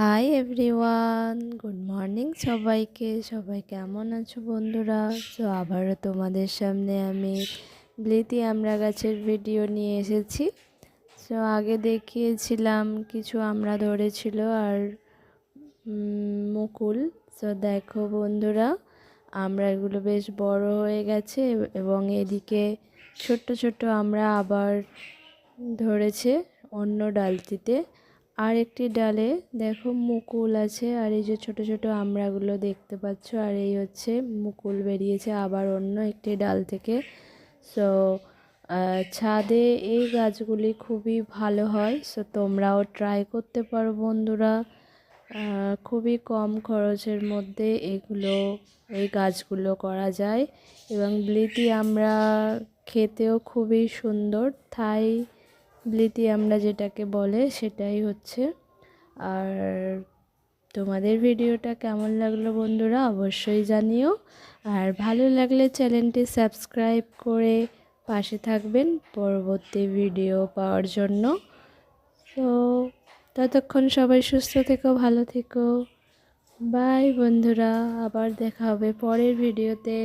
Hi everyone, good morning সবাইকে। সবাই কেমন আছো বন্ধুরা? তো আবারও তোমাদের সামনে আমি বিলিতি আমড়া গাছের ভিডিও নিয়ে এসেছি। তো আগে দেখিয়েছিলাম কিছু আমড়া ধরেছিল আর মুকুল। তো দেখো বন্ধুরা, আমড়াগুলো বেশ বড় হয়ে গেছে এবং এদিকে ছোট্ট ছোট্ট আমড়া আবার ধরেছে অন্য ডালটিতে। আর একটি ডালে দেখো মুকুল আছে, আর এই যে ছোট ছোট আমড়াগুলো দেখতে পাচ্ছ, আর এই হচ্ছে মুকুল বেরিয়েছে আবার অন্য একটি ডাল থেকে। সো ছাদে এই গাছগুলি খুবই ভালো হয়। সো তোমরাও ট্রাই করতে পারো বন্ধুরা। খুবই কম খরচের মধ্যে এই গাছগুলো করা যায় এবং বিলিতি আমরা খেতেও খুবই সুন্দর। থাই বিলিতি আমরা যেটাকে বলে সেটাই হচ্ছে। আর তোমাদের ভিডিওটা কেমন লাগলো বন্ধুরা অবশ্যই জানিও। আর ভালো লাগলে চ্যানেলটি সাবস্ক্রাইব করে পাশে থাকবেন পরবর্তী ভিডিও পাওয়ার জন্য। তো ততক্ষণ সবাই সুস্থ থেকো, ভালো থেকো। বাই বন্ধুরা, আবার দেখা হবে পরের ভিডিওতে।